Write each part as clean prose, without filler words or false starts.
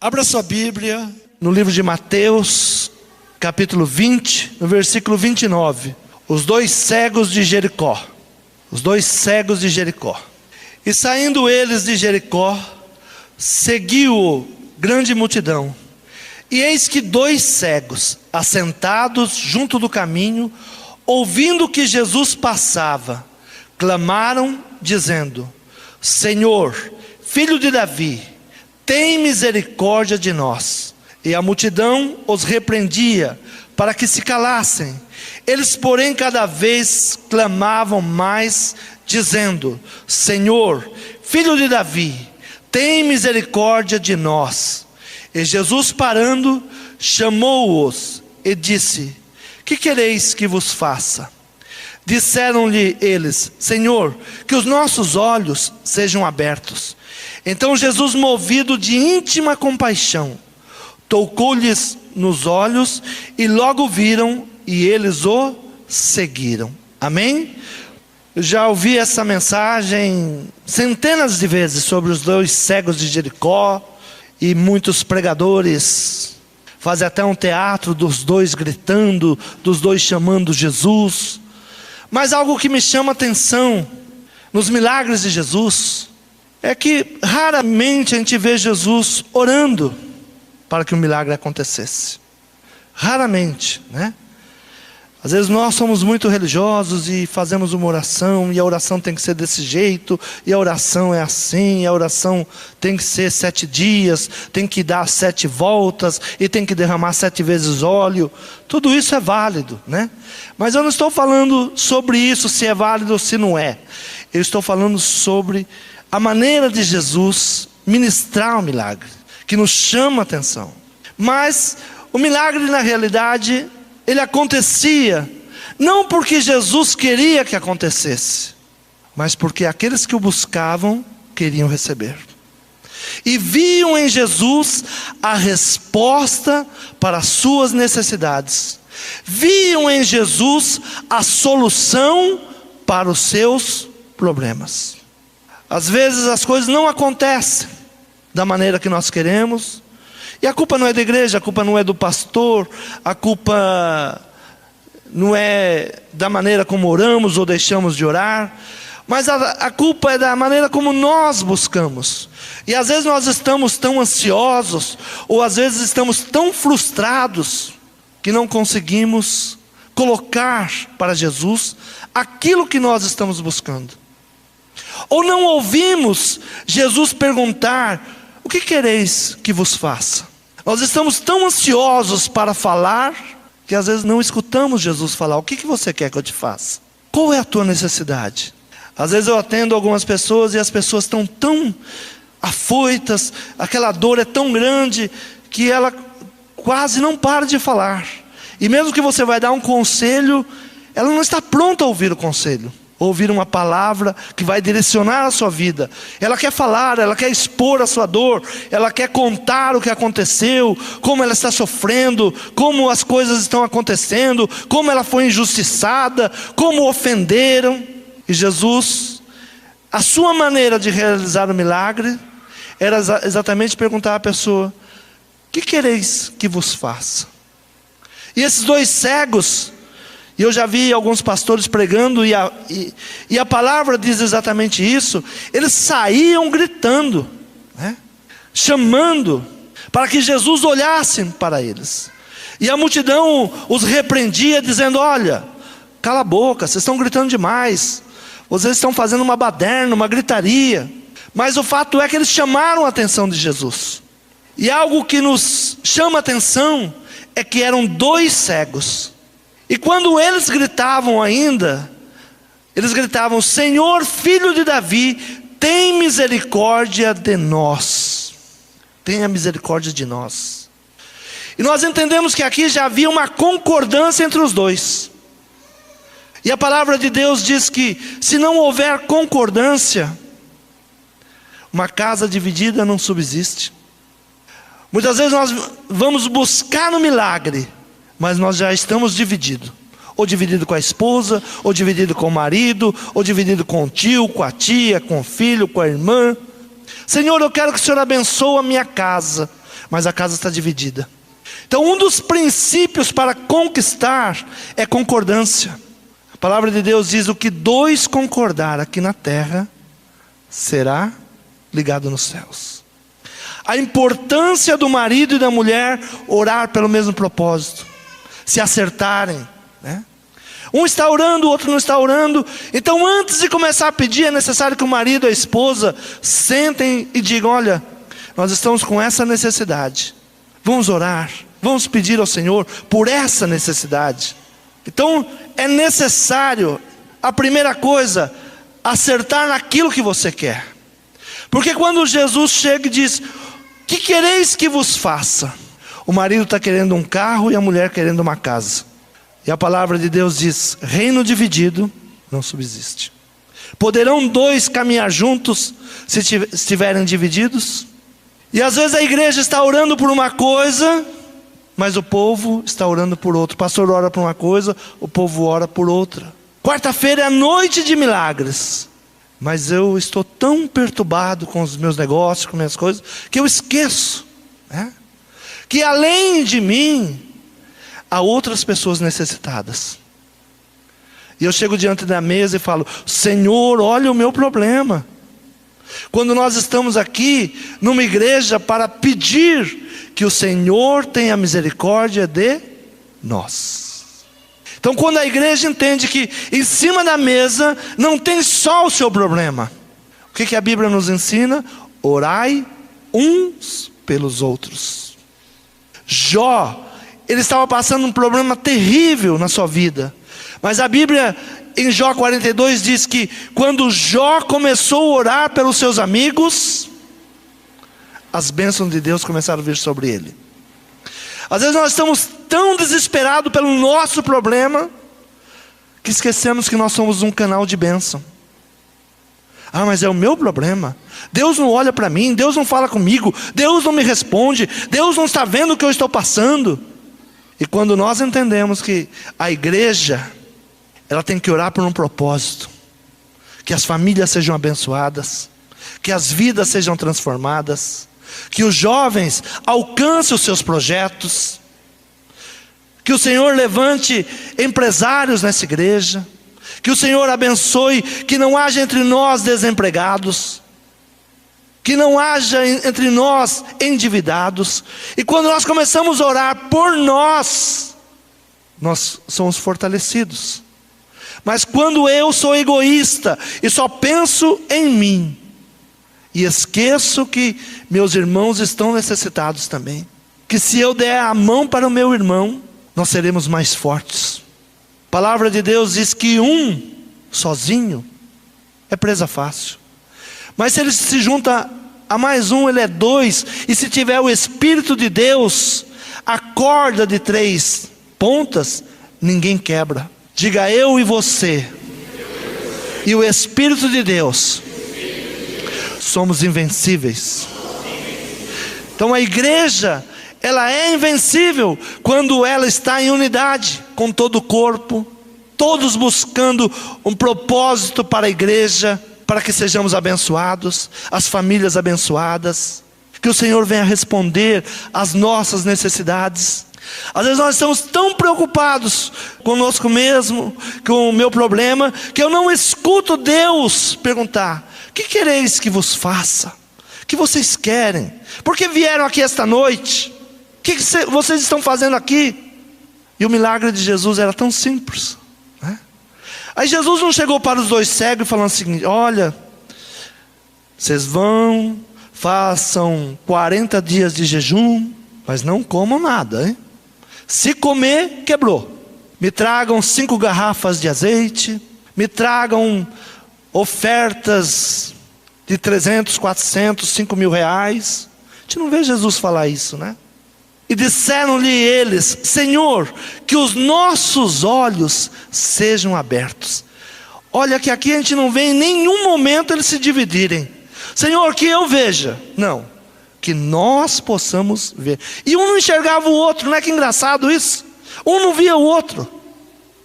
Abra sua Bíblia no livro de Mateus, capítulo 20, no versículo 29. Os dois cegos de Jericó. Os dois cegos de Jericó. E saindo eles de Jericó, seguiu-o grande multidão. E eis que dois cegos, assentados junto do caminho, ouvindo que Jesus passava, clamaram, dizendo: Senhor, filho de Davi, tem misericórdia de nós. E a multidão os repreendia, para que se calassem. Eles, porém, cada vez clamavam mais, dizendo: Senhor, filho de Davi, tem misericórdia de nós. E Jesus, parando, chamou-os e disse: Que quereis que vos faça? Disseram-lhe eles: Senhor, que os nossos olhos sejam abertos. Então Jesus, movido de íntima compaixão, tocou-lhes nos olhos, e logo viram, e eles o seguiram. Amém? Eu já ouvi essa mensagem centenas de vezes sobre os dois cegos de Jericó, e muitos pregadores fazem até um teatro dos dois gritando, dos dois chamando Jesus. Mas algo que me chama a atenção nos milagres de Jesus é que raramente a gente vê Jesus orando para que o milagre acontecesse. Raramente, né? Às vezes nós somos muito religiosos e fazemos uma oração, e a oração tem que ser desse jeito, e a oração é assim, e a oração tem que ser 7 dias, tem que dar 7 voltas, e tem que derramar 7 vezes óleo. Tudo isso é válido, né? Mas eu não estou falando sobre isso, se é válido ou se não é. Eu estou falando sobre a maneira de Jesus ministrar o milagre, que nos chama a atenção. Mas o milagre, na realidade, ele acontecia não porque Jesus queria que acontecesse, mas porque aqueles que o buscavam queriam receber. E viam em Jesus a resposta para as suas necessidades. Viam em Jesus a solução para os seus problemas. Às vezes as coisas não acontecem da maneira que nós queremos. E a culpa não é da igreja, a culpa não é do pastor, a culpa não é da maneira como oramos ou deixamos de orar, mas a culpa é da maneira como nós buscamos. E às vezes nós estamos tão ansiosos, ou às vezes estamos tão frustrados, que não conseguimos colocar para Jesus aquilo que nós estamos buscando. Ou não ouvimos Jesus perguntar: o que quereis que vos faça? Nós estamos tão ansiosos para falar, que às vezes não escutamos Jesus falar: o que você quer que eu te faça? Qual é a tua necessidade? Às vezes eu atendo algumas pessoas e as pessoas estão tão afoitas, aquela dor é tão grande, que ela quase não para de falar. E mesmo que você vai dar um conselho, ela não está pronta a ouvir o conselho, ouvir uma palavra que vai direcionar a sua vida. Ela quer falar, ela quer expor a sua dor, ela quer contar o que aconteceu, como ela está sofrendo, como as coisas estão acontecendo, como ela foi injustiçada, como ofenderam. E Jesus, a sua maneira de realizar o milagre era exatamente perguntar à pessoa: que quereis que vos faça? E esses dois cegos, e eu já vi alguns pastores pregando, e a palavra diz exatamente isso. Eles saíam gritando, né? Chamando para que Jesus olhasse para eles. E a multidão os repreendia, dizendo: olha, cala a boca, vocês estão gritando demais, vocês estão fazendo uma baderna, uma gritaria. Mas o fato é que eles chamaram a atenção de Jesus. E algo que nos chama a atenção é que eram dois cegos. E quando eles gritavam ainda, eles gritavam: Senhor, filho de Davi, tem misericórdia de nós. Tenha misericórdia de nós. E nós entendemos que aqui já havia uma concordância entre os dois. E a palavra de Deus diz que se não houver concordância, uma casa dividida não subsiste. Muitas vezes nós vamos buscar no milagre, mas nós já estamos divididos. Ou dividido com a esposa, ou dividido com o marido, ou dividido com o tio, com a tia, com o filho, com a irmã. Senhor, eu quero que o Senhor abençoe a minha casa, mas a casa está dividida. Então um dos princípios para conquistar é concordância. A palavra de Deus diz: o que dois concordar aqui na terra, será ligado nos céus. A importância do marido e da mulher orar pelo mesmo propósito, se acertarem, né? Um está orando, o outro não está orando. Então antes de começar a pedir, é necessário que o marido e a esposa sentem e digam: olha, nós estamos com essa necessidade, vamos orar, vamos pedir ao Senhor por essa necessidade. Então é necessário, a primeira coisa, acertar naquilo que você quer. Porque quando Jesus chega e diz: que quereis que vos faça? O marido está querendo um carro e a mulher querendo uma casa. E a palavra de Deus diz: reino dividido não subsiste. Poderão dois caminhar juntos se estiverem divididos? E às vezes a igreja está orando por uma coisa, mas o povo está orando por outra. O pastor ora por uma coisa, o povo ora por outra. Quarta-feira é a noite de milagres, mas eu estou tão perturbado com os meus negócios, com minhas coisas, que eu esqueço, né, que além de mim há outras pessoas necessitadas. E eu chego diante da mesa e falo: Senhor, olha o meu problema. Quando nós estamos aqui numa igreja para pedir que o Senhor tenha misericórdia de nós. Então quando a igreja entende que em cima da mesa não tem só o seu problema, o que a Bíblia nos ensina? Orai uns pelos outros. Jó, ele estava passando um problema terrível na sua vida, mas a Bíblia em Jó 42 diz que quando Jó começou a orar pelos seus amigos, as bênçãos de Deus começaram a vir sobre ele. Às vezes nós estamos tão desesperados pelo nosso problema, que esquecemos que nós somos um canal de bênção. Ah, mas é o meu problema, Deus não olha para mim, Deus não fala comigo, Deus não me responde, Deus não está vendo o que eu estou passando. E quando nós entendemos que a igreja, ela tem que orar por um propósito, que as famílias sejam abençoadas, que as vidas sejam transformadas, que os jovens alcancem os seus projetos, que o Senhor levante empresários nessa igreja, que o Senhor abençoe, que não haja entre nós desempregados, que não haja entre nós endividados. E quando nós começamos a orar por nós, nós somos fortalecidos. Mas quando eu sou egoísta e só penso em mim, e esqueço que meus irmãos estão necessitados também, que se eu der a mão para o meu irmão, nós seremos mais fortes. A palavra de Deus diz que um sozinho é presa fácil, mas se ele se junta a mais um, ele é dois. E se tiver o Espírito de Deus, a corda de 3 pontas ninguém quebra. Diga: eu e você e o Espírito de Deus somos invencíveis. Então a igreja, ela é invencível quando ela está em unidade com todo o corpo, todos buscando um propósito para a igreja, para que sejamos abençoados, as famílias abençoadas, que o Senhor venha responder às nossas necessidades. Às vezes nós estamos tão preocupados conosco mesmo, com o meu problema, que eu não escuto Deus perguntar: o que quereis que vos faça? O que vocês querem? Por que vieram aqui esta noite? O que vocês estão fazendo aqui? E o milagre de Jesus era tão simples, né? Aí Jesus não chegou para os 2 cegos e falando assim: olha, vocês vão, façam 40 dias de jejum, mas não comam nada, hein? Se comer, quebrou. Me tragam 5 garrafas de azeite, me tragam ofertas de 300, 400, 5 mil reais. A gente não vê Jesus falar isso, né? E disseram-lhe eles: Senhor, que os nossos olhos sejam abertos. Olha que aqui a gente não vê em nenhum momento eles se dividirem. Senhor, que eu veja. Não, que nós possamos ver. E um não enxergava o outro, não é que engraçado isso? Um não via o outro.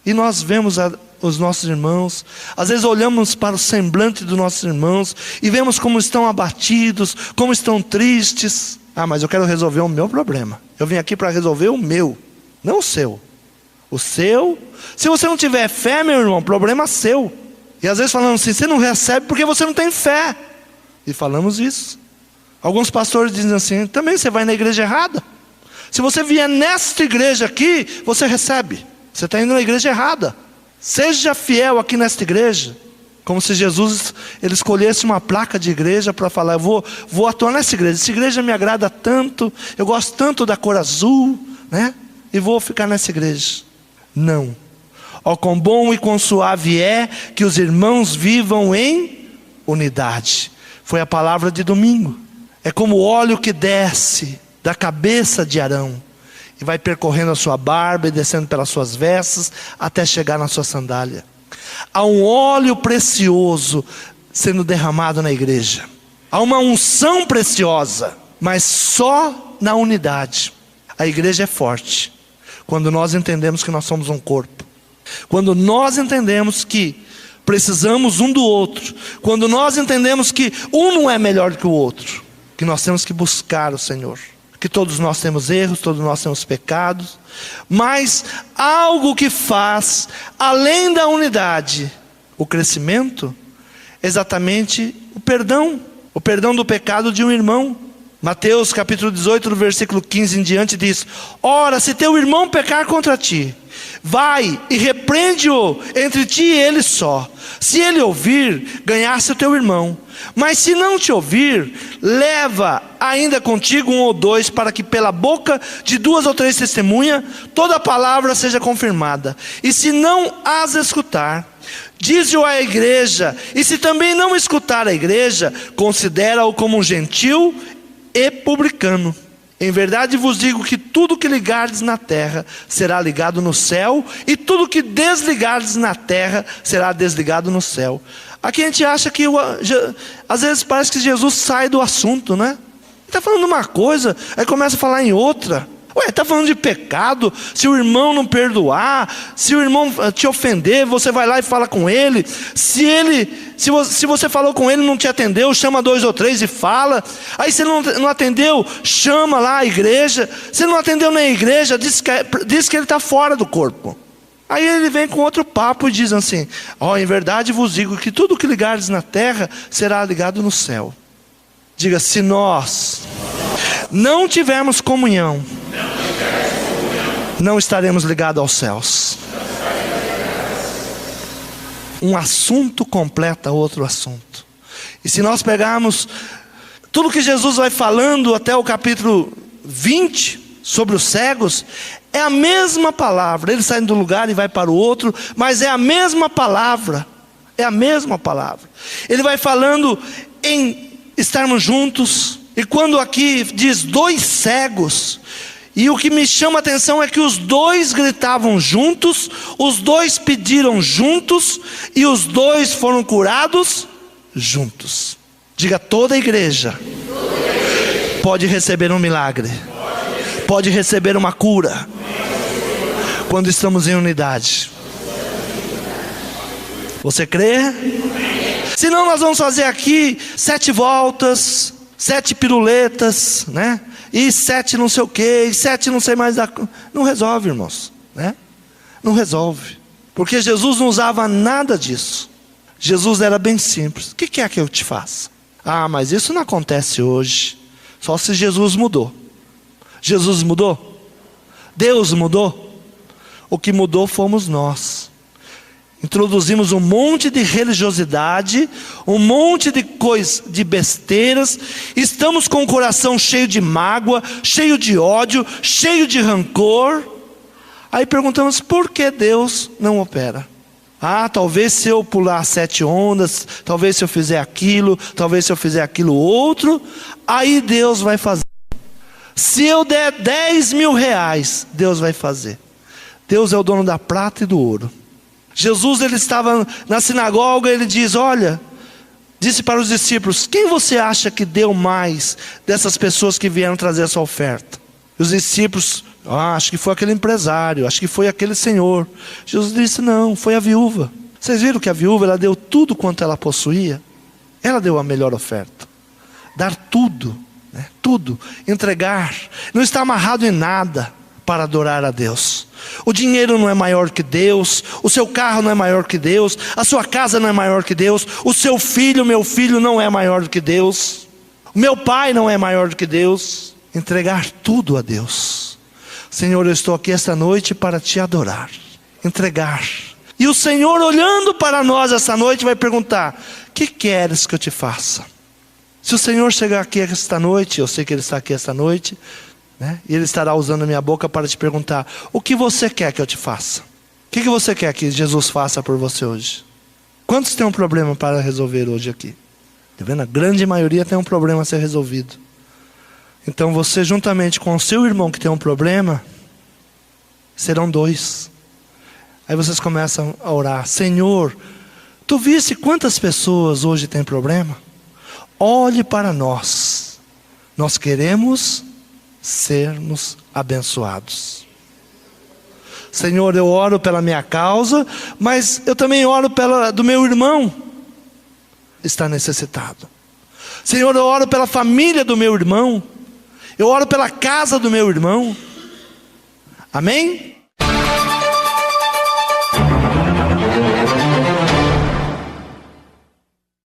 E nós vemos os nossos irmãos, às vezes olhamos para o semblante dos nossos irmãos e vemos como estão abatidos, como estão tristes. Ah, mas eu quero resolver o meu problema. Eu vim aqui para resolver o meu, não o seu. O seu, se você não tiver fé, meu irmão, problema seu. E às vezes falamos assim, você não recebe porque você não tem fé. E falamos isso. Alguns pastores dizem assim, também você vai na igreja errada. Se você vier nesta igreja aqui, você recebe. Você está indo na igreja errada. Seja fiel aqui nesta igreja. Como se Jesus ele escolhesse uma placa de igreja para falar, eu vou atuar nessa igreja. Essa igreja me agrada tanto, eu gosto tanto da cor azul, né? E vou ficar nessa igreja. Não. Ó, quão bom e quão suave é que os irmãos vivam em unidade. Foi a palavra de domingo. É como o óleo que desce da cabeça de Arão e vai percorrendo a sua barba e descendo pelas suas vestes até chegar na sua sandália. Há um óleo precioso sendo derramado na igreja. Há uma unção preciosa, mas só na unidade. A igreja é forte quando nós entendemos que nós somos um corpo. Quando nós entendemos que precisamos um do outro. Quando nós entendemos que um não é melhor que o outro. Que nós temos que buscar o Senhor. Que todos nós temos erros, todos nós temos pecados. Mas algo que faz, além da unidade, o crescimento, exatamente o perdão. O perdão do pecado de um irmão. Mateus capítulo 18, do versículo 15 em diante diz: ora, se teu irmão pecar contra ti, vai e repreende-o entre ti e ele só. Se ele ouvir, ganhaste o teu irmão. Mas se não te ouvir, leva ainda contigo um ou dois, para que pela boca de 2 ou 3 testemunhas, toda palavra seja confirmada. E se não as escutar, dize-o à igreja. E se também não escutar a igreja, considera-o como um gentil e publicano. Em verdade vos digo que tudo que ligardes na terra será ligado no céu, e tudo que desligardes na terra será desligado no céu. Aqui a gente acha que às vezes parece que Jesus sai do assunto, né? Ele está falando uma coisa, aí começa a falar em outra. Ué, está falando de pecado. Se o irmão não perdoar, se o irmão te ofender, você vai lá e fala com ele. Se você falou com ele e não te atendeu, chama 2 ou 3 e fala. Aí se não atendeu, chama lá a igreja. Se não atendeu na igreja, diz que ele está fora do corpo. Aí ele vem com outro papo e diz assim: ó, em verdade vos digo que tudo que ligardes na terra será ligado no céu. Diga, se nós não tivermos comunhão, não estaremos ligados aos céus. Um assunto completa outro assunto. E se nós pegarmos tudo que Jesus vai falando até o capítulo 20 sobre os cegos, é a mesma palavra. Ele sai do lugar e vai para o outro, mas é a mesma palavra. É a mesma palavra. Ele vai falando em estarmos juntos. E quando aqui diz 2 cegos, e o que me chama a atenção é que os 2 gritavam juntos, os 2 pediram juntos, e os 2 foram curados juntos. Diga, toda a igreja pode receber um milagre, pode receber uma cura, quando estamos em unidade. Você crê? Senão nós vamos fazer aqui 7 voltas, 7 piruletas, né? E 7 não sei o que, e 7 não sei mais da... Não resolve, irmãos, né? Não resolve. Porque Jesus não usava nada disso. Jesus era bem simples. O que quer que eu te faça? Ah, mas isso não acontece hoje. Só se Jesus mudou. Jesus mudou? Deus mudou? O que mudou fomos nós. Introduzimos um monte de religiosidade, um monte de coisas, de besteiras. Estamos com o coração cheio de mágoa, cheio de ódio, cheio de rancor. Aí perguntamos, por que Deus não opera? Ah, talvez se eu pular 7 ondas, talvez se eu fizer aquilo, talvez se eu fizer aquilo outro, aí Deus vai fazer. Se eu der 10 mil reais, Deus vai fazer. Deus é o dono da prata e do ouro. Jesus, ele estava na sinagoga, ele diz, olha, disse para os discípulos, quem você acha que deu mais dessas pessoas que vieram trazer essa oferta? Os discípulos Acho que foi aquele empresário, acho que foi aquele senhor. Jesus disse: não, foi a viúva. Vocês viram que a viúva, ela deu tudo quanto ela possuía? Ela deu a melhor oferta. Dar tudo, né? Tudo, entregar. Não está amarrado em nada para adorar a Deus. O dinheiro não é maior que Deus, o seu carro não é maior que Deus, a sua casa não é maior que Deus, o seu filho, meu filho, não é maior do que Deus, o meu pai não é maior do que Deus. Entregar tudo a Deus. Senhor, eu estou aqui esta noite para te adorar, entregar. E o Senhor, olhando para nós essa noite, vai perguntar: que queres que eu te faça? Se o Senhor chegar aqui esta noite, eu sei que Ele está aqui esta noite, né? E Ele estará usando a minha boca para te perguntar: o que você quer que eu te faça? O que você quer que Jesus faça por você hoje? Quantos têm um problema para resolver hoje aqui? Está vendo? A grande maioria tem um problema a ser resolvido. Então você, juntamente com o seu irmão que tem um problema, serão dois. Aí vocês começam a orar: Senhor, tu viste quantas pessoas hoje têm problema? Olhe para nós. Nós queremos sermos abençoados. Senhor, eu oro pela minha causa, mas eu também oro do meu irmão está necessitado. Senhor, eu oro pela família do meu irmão, eu oro pela casa do meu irmão. Amém?